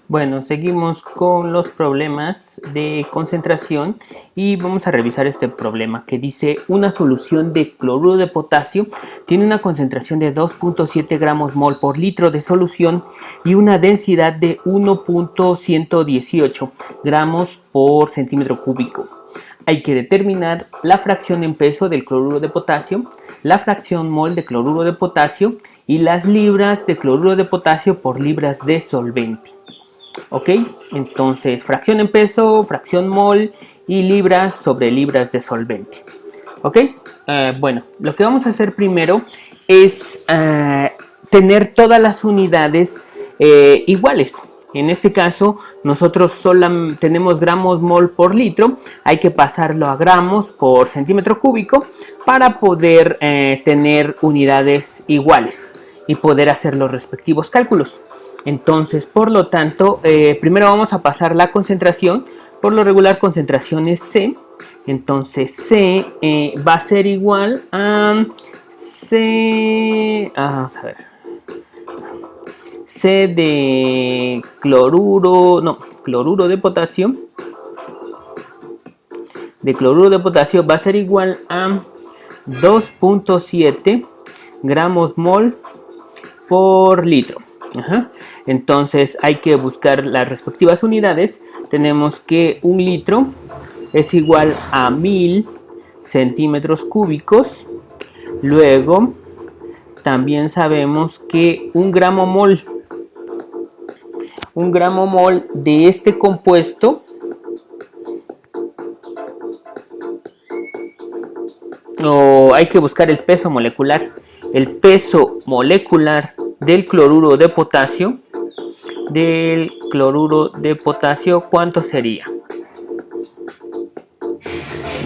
Bueno, seguimos con los problemas de concentración y vamos a revisar este problema que dice una solución de cloruro de potasio tiene una concentración de 2.7 gramos mol por litro de solución y una densidad de 1.118 gramos por centímetro cúbico. Hay que determinar la fracción en peso del cloruro de potasio, la fracción mol de cloruro de potasio y las libras de cloruro de potasio por libras de solvente. Ok, entonces fracción en peso, fracción mol y libras sobre libras de solvente. Ok, bueno, lo que vamos a hacer primero es tener todas las unidades iguales. En este caso, nosotros solo tenemos gramos mol por litro, hay que pasarlo a gramos por centímetro cúbico para poder tener unidades iguales y poder hacer los respectivos cálculos. Entonces, por lo tanto, primero vamos a pasar la concentración. Por lo regular, concentración es C. Entonces, C va a ser igual a C. Vamos a ver. C de cloruro. No, cloruro de potasio. De cloruro de potasio va a ser igual a 2.7 gramos mol por litro. Ajá. Entonces hay que buscar las respectivas unidades. Tenemos que un litro es igual a 1000 centímetros cúbicos. Luego también sabemos que un gramo mol de este compuesto, o hay que buscar el peso molecular. El peso molecular del cloruro de potasio, ¿cuánto sería?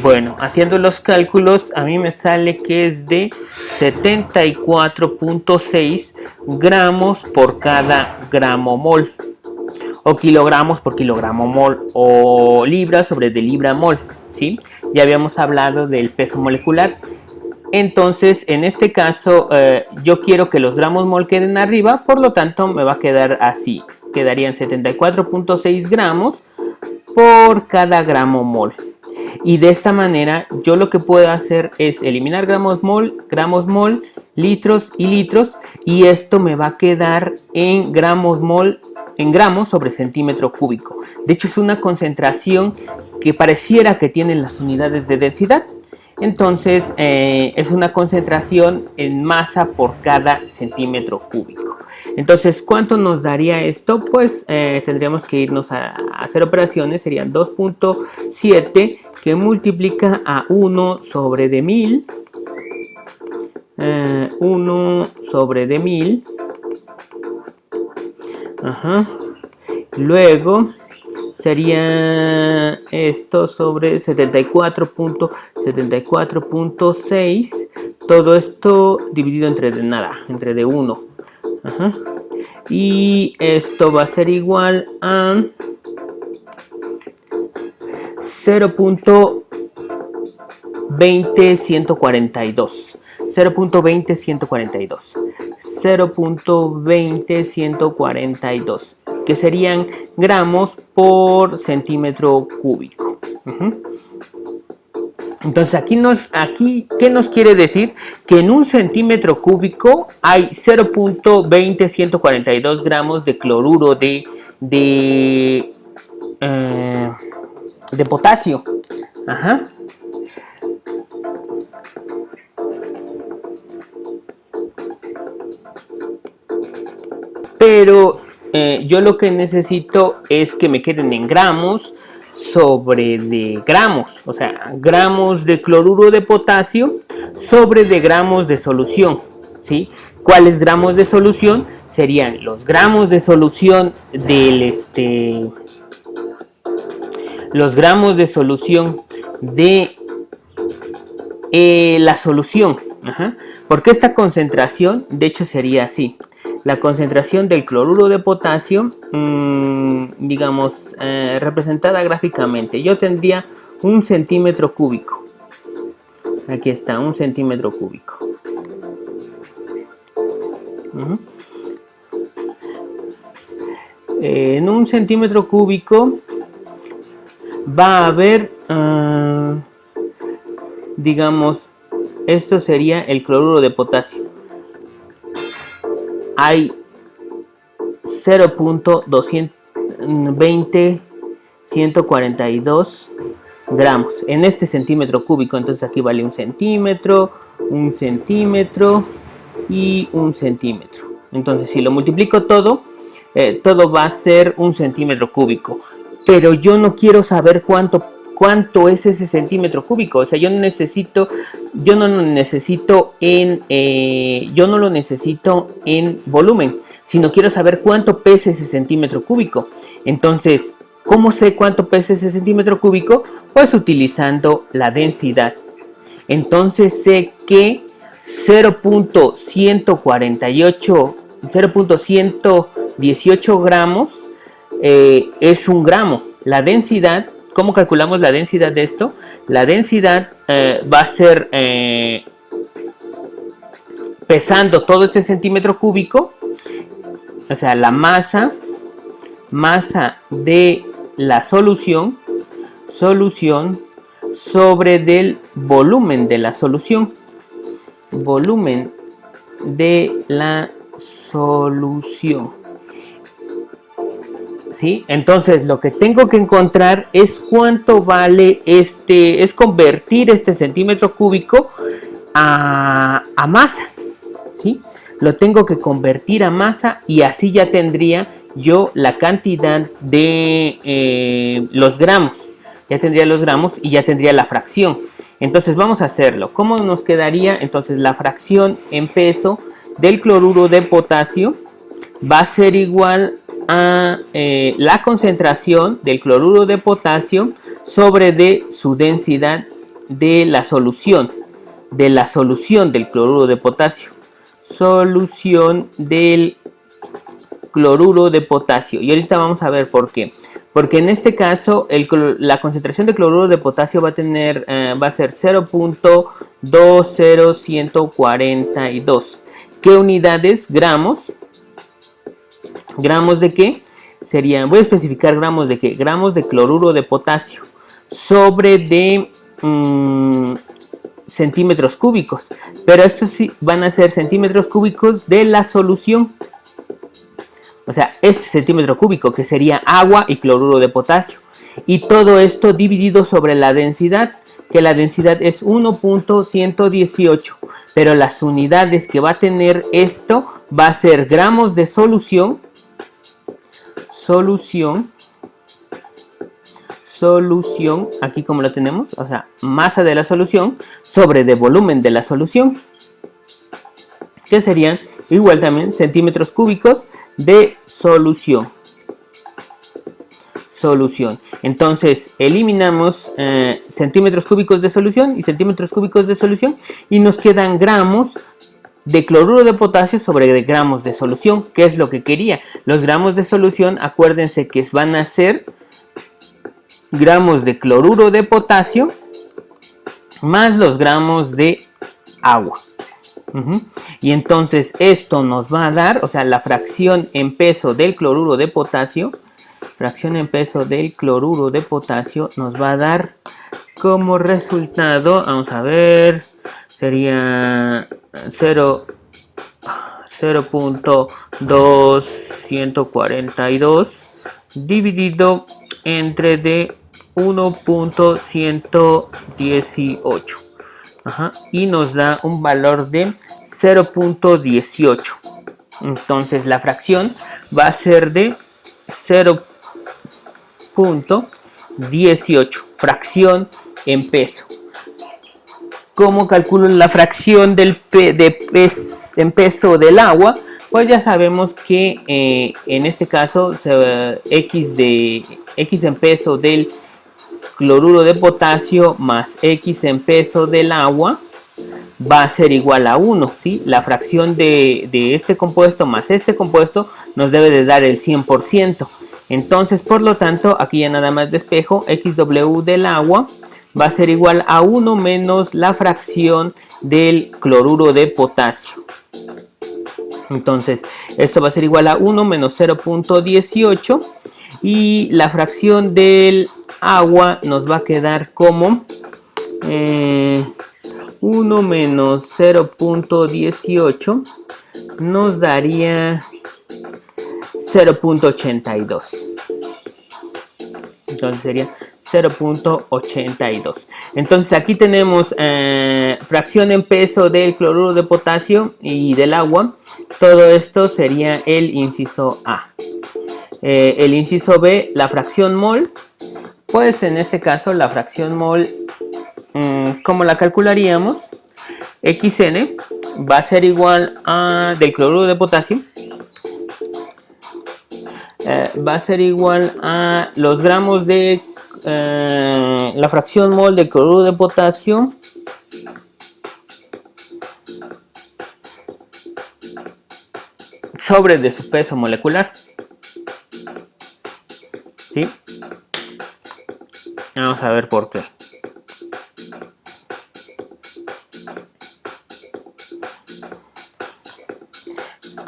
Bueno, haciendo los cálculos, a mí me sale que es de 74.6 gramos por cada gramo mol, o kilogramos por kilogramo mol, o libras sobre de libra mol, ¿sí? Ya habíamos hablado del peso molecular. Entonces, en este caso, yo quiero que los gramos mol queden arriba, por lo tanto me va a quedar así. Quedarían 74.6 gramos por cada gramo mol. Y de esta manera, yo lo que puedo hacer es eliminar gramos mol, litros y litros, y esto me va a quedar en gramos mol, en gramos sobre centímetro cúbico. De hecho, es una concentración que pareciera que tienen las unidades de densidad. Entonces es una concentración en masa por cada centímetro cúbico. Entonces, ¿cuánto nos daría esto? Pues tendríamos que irnos a hacer operaciones. Serían 2.7 que multiplica a 1 sobre de 1000. 1 sobre de 1000. Ajá. Luego sería esto sobre 74.6, todo esto dividido entre de nada, entre de 1. Ajá. Y esto va a ser igual a 0.20142. 0.20142, que serían gramos por centímetro cúbico. Entonces aquí, ¿qué nos quiere decir? Que en un centímetro cúbico hay 0.20142 gramos de cloruro de potasio. Ajá. Pero yo lo que necesito es que me queden en gramos sobre de gramos, o sea, gramos de cloruro de potasio sobre de gramos de solución, ¿sí? ¿Cuáles gramos de solución? Serían los gramos de solución del los gramos de solución de la solución. Ajá. Porque esta concentración, de hecho, sería así. La concentración del cloruro de potasio, digamos, representada gráficamente, yo tendría un centímetro cúbico. Aquí está, un centímetro cúbico. En un centímetro cúbico va a haber, digamos, esto sería el cloruro de potasio. Hay 0.220-142 gramos en este centímetro cúbico. Entonces aquí vale un centímetro y un centímetro. Entonces si lo multiplico todo, todo va a ser un centímetro cúbico. Pero yo no quiero saber cuánto es ese centímetro cúbico. O sea, yo no lo necesito en volumen, sino quiero saber cuánto pesa ese centímetro cúbico. Entonces, ¿cómo sé cuánto pesa ese centímetro cúbico? Pues utilizando la densidad. Entonces sé que 0.118 gramos es un gramo. La densidad, ¿cómo calculamos la densidad de esto? La densidad va a ser pesando todo este centímetro cúbico, o sea, la masa de la solución sobre del volumen de la solución. Volumen de la solución. ¿Sí? Entonces lo que tengo que encontrar es cuánto vale es convertir este centímetro cúbico a masa. ¿Sí? Lo tengo que convertir a masa y así ya tendría yo la cantidad de los gramos. Ya tendría los gramos y ya tendría la fracción. Entonces vamos a hacerlo. ¿Cómo nos quedaría? Entonces la fracción en peso del cloruro de potasio va a ser igual a la concentración del cloruro de potasio sobre de su densidad de la solución del cloruro de potasio. Solución del cloruro de potasio. Y ahorita vamos a ver por qué. Porque en este caso la concentración de cloruro de potasio va a ser 0.20142. ¿Qué unidades? Gramos. ¿Gramos de qué? Serían, voy a especificar gramos de qué. Gramos de cloruro de potasio sobre de centímetros cúbicos. Pero estos sí van a ser centímetros cúbicos de la solución. O sea, este centímetro cúbico que sería agua y cloruro de potasio. Y todo esto dividido sobre la densidad, que la densidad es 1.118. Pero las unidades que va a tener esto va a ser gramos de solución. Solución, aquí como lo tenemos, o sea, masa de la solución sobre de volumen de la solución. Que serían igual también centímetros cúbicos de solución. Entonces eliminamos centímetros cúbicos de solución y centímetros cúbicos de solución y nos quedan gramos de cloruro de potasio sobre de gramos de solución, que es lo que quería. Los gramos de solución, acuérdense que van a ser gramos de cloruro de potasio más los gramos de agua. Y entonces esto nos va a dar, o sea, la fracción en peso del cloruro de potasio, nos va a dar como resultado, vamos a ver, sería 0.242 dividido entre de 1.118. Y nos da un valor de 0.18. Entonces la fracción va a ser de 0.18. Fracción en peso. ¿Cómo calculo la fracción en peso del agua? Pues ya sabemos que en este caso X en peso del cloruro de potasio más X en peso del agua va a ser igual a 1, ¿sí? La fracción de este compuesto más este compuesto nos debe de dar el 100%. Entonces, por lo tanto, aquí ya nada más despejo, XW del agua va a ser igual a 1 menos la fracción del cloruro de potasio. Entonces esto va a ser igual a 1 menos 0.18 y la fracción del agua nos va a quedar como 1 menos 0.18 nos daría 0.82. Entonces sería 0.82. Entonces aquí tenemos fracción en peso del cloruro de potasio y del agua. Todo esto sería el inciso A. El inciso B, la fracción mol. Pues en este caso la fracción mol, ¿cómo la calcularíamos? Xn va a ser igual a del cloruro de potasio. Va a ser igual a los gramos de la fracción mol de cloruro de potasio sobre de su peso molecular. ¿Sí? Vamos a ver por qué.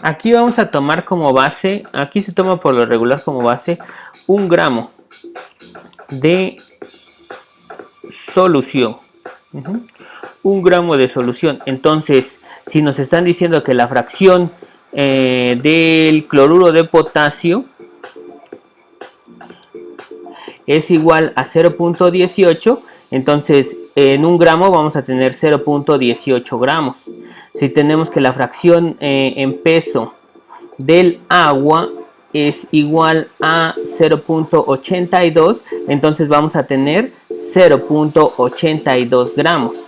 Aquí vamos a tomar como base, aquí se toma por lo regular como base 1 gramo de solución. 1 gramo de solución. Entonces, si nos están diciendo que la fracción del cloruro de potasio es igual a 0.18, entonces en 1 gramo vamos a tener 0.18 gramos. Si tenemos que la fracción en peso del agua es igual a 0.82, entonces vamos a tener 0.82 gramos.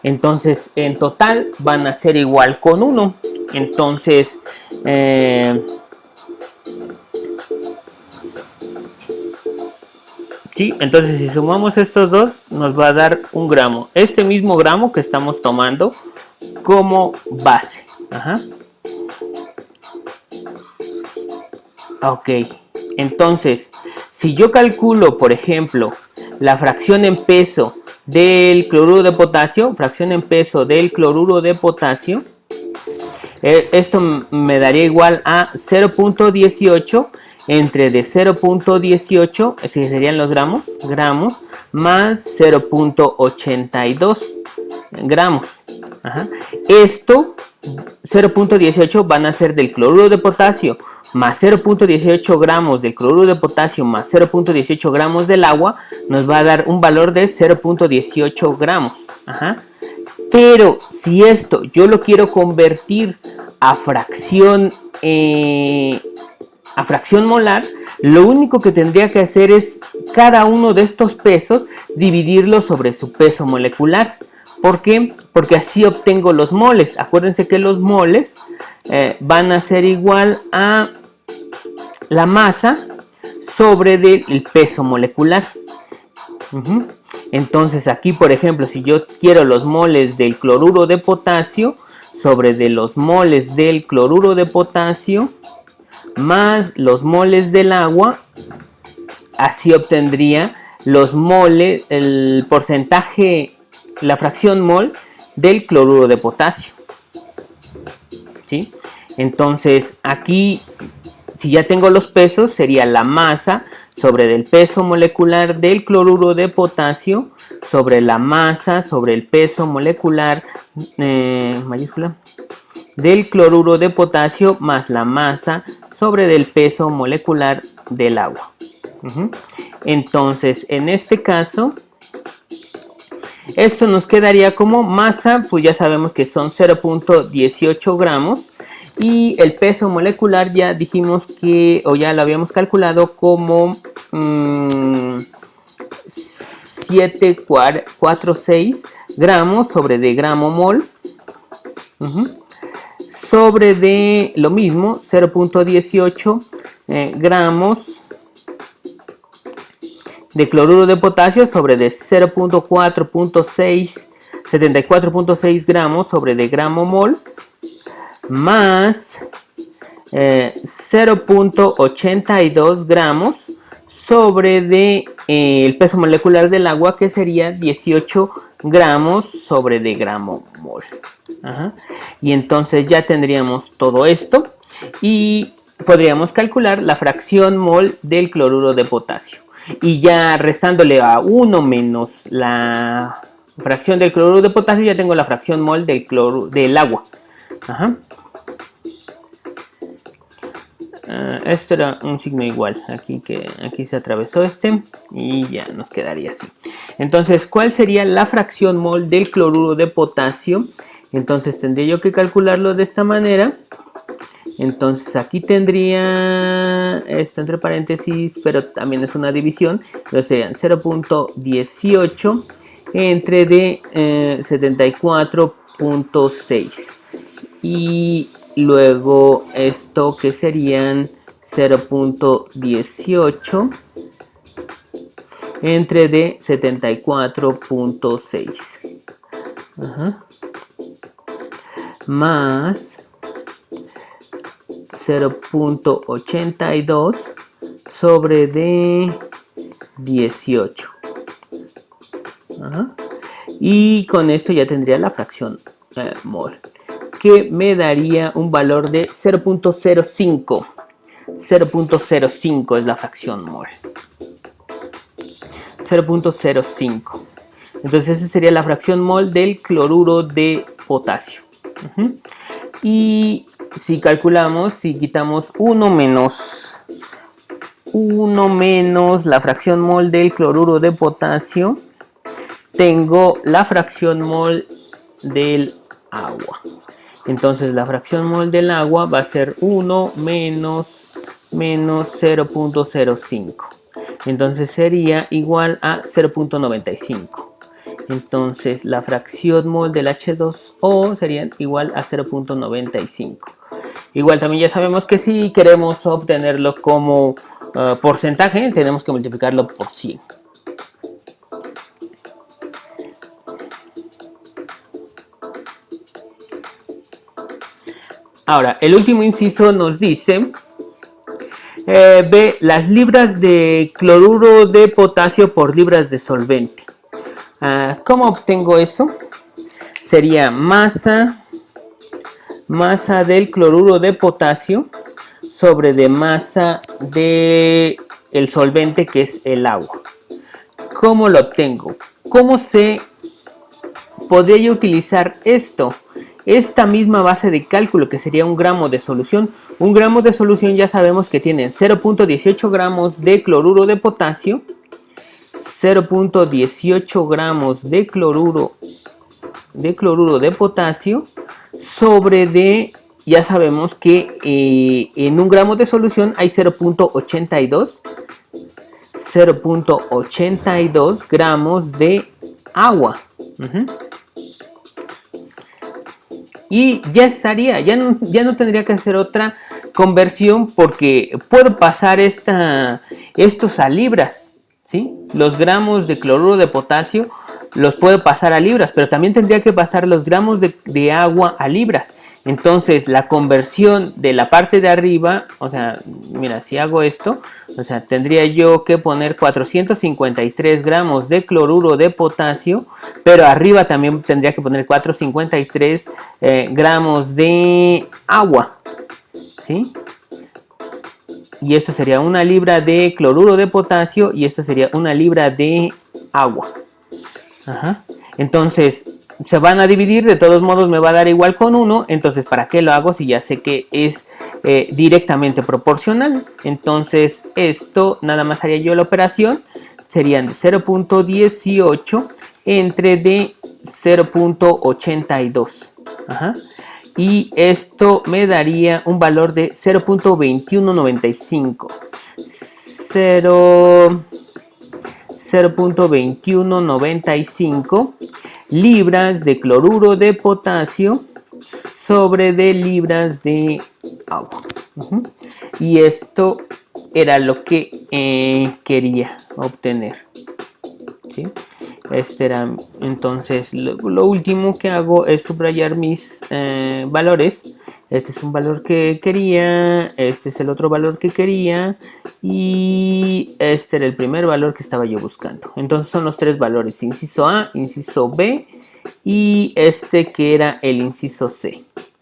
Entonces en total van a ser igual con 1. Entonces sí, entonces si sumamos estos dos nos va a dar 1 gramo. Este mismo gramo que estamos tomando como base. Ok, entonces si yo calculo, por ejemplo, la fracción en peso del cloruro de potasio, esto me daría igual a 0.18 entre de 0.18, así serían los gramos, más 0.82 gramos. Esto 0.18 van a ser del cloruro de potasio más 0.18 gramos del cloruro de potasio más 0.18 gramos del agua, nos va a dar un valor de 0.18 gramos. Pero si esto yo lo quiero convertir a fracción molar, lo único que tendría que hacer es cada uno de estos pesos dividirlo sobre su peso molecular. ¿Por qué? Porque así obtengo los moles. Acuérdense que los moles van a ser igual a la masa sobre el peso molecular. Entonces aquí, por ejemplo, si yo quiero los moles del cloruro de potasio sobre de los moles del cloruro de potasio más los moles del agua, así obtendría los moles, el porcentaje, la fracción mol del cloruro de potasio. ¿Sí? Entonces aquí, si ya tengo los pesos, sería la masa sobre del peso molecular del cloruro de potasio sobre la masa sobre el peso molecular mayúscula del cloruro de potasio más la masa sobre del peso molecular del agua. Entonces en este caso esto nos quedaría como masa, pues ya sabemos que son 0.18 gramos. Y el peso molecular ya dijimos que, o ya lo habíamos calculado como 746 gramos sobre de gramo mol. Sobre de lo mismo, 0.18 gramos de cloruro de potasio sobre de 74.6 gramos sobre de gramo mol. Más 0.82 gramos sobre de el peso molecular del agua, que sería 18 gramos sobre de gramo mol. Ajá. Y entonces ya tendríamos todo esto y podríamos calcular la fracción mol del cloruro de potasio. Y ya restándole a 1 menos la fracción del cloruro de potasio, ya tengo la fracción mol del agua. Ajá. Esto era un signo igual, aquí se atravesó este y ya nos quedaría así. Entonces, ¿cuál sería la fracción mol del cloruro de potasio? Entonces tendría yo que calcularlo de esta manera. Entonces aquí tendría esto entre paréntesis, pero también es una división. Entonces serían 0.18 entre de 74.6. Y luego esto que serían 0.18 entre de 74.6. Más 0.82 sobre de 18. Y con esto ya tendría la fracción mol, que me daría un valor de 0.05. 0.05 es la fracción mol. 0.05. Entonces esa sería la fracción mol del cloruro de potasio. Y si calculamos, si quitamos 1 menos la fracción mol del cloruro de potasio, tengo la fracción mol del agua. Entonces la fracción mol del agua va a ser 1 menos 0.05. Entonces sería igual a 0.95. Entonces la fracción mol del H2O sería igual a 0.95. Igual también ya sabemos que si queremos obtenerlo como porcentaje, tenemos que multiplicarlo por 100. Ahora, el último inciso nos dice, ve las libras de cloruro de potasio por libras de solvente. ¿Cómo obtengo eso? Sería masa del cloruro de potasio sobre de masa del solvente, que es el agua. ¿Cómo lo obtengo? ¿Cómo se podría yo utilizar esto? Esta misma base de cálculo, que sería un gramo de solución. Un gramo de solución ya sabemos que tiene 0.18 gramos de cloruro de potasio, 0.18 gramos de cloruro de potasio sobre de, ya sabemos que en un gramo de solución hay 0.82 gramos de agua. Y ya estaría, ya no tendría que hacer otra conversión, porque puedo pasar estos a libras, ¿sí? Los gramos de cloruro de potasio los puedo pasar a libras, pero también tendría que pasar los gramos de agua a libras. Entonces la conversión de la parte de arriba, o sea, mira, si hago esto, o sea, tendría yo que poner 453 gramos de cloruro de potasio, pero arriba también tendría que poner 453 gramos de agua, ¿sí? Y esto sería 1 libra de cloruro de potasio y esto sería 1 libra de agua. Entonces se van a dividir, de todos modos me va a dar igual con 1, entonces ¿para qué lo hago si ya sé que es directamente proporcional? Entonces esto nada más haría yo la operación, serían de 0.18 entre de 0.82. Y esto me daría un valor de 0.2195. 0.2195 libras de cloruro de potasio sobre de libras de agua. Y esto era lo que quería obtener, ¿sí? Este era, entonces lo último que hago es subrayar mis valores. Este es un valor que quería, este es el otro valor que quería y este era el primer valor que estaba yo buscando. Entonces son los tres valores, inciso A, inciso B y este que era el inciso C.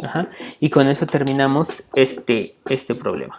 Ajá. Y con eso terminamos este problema.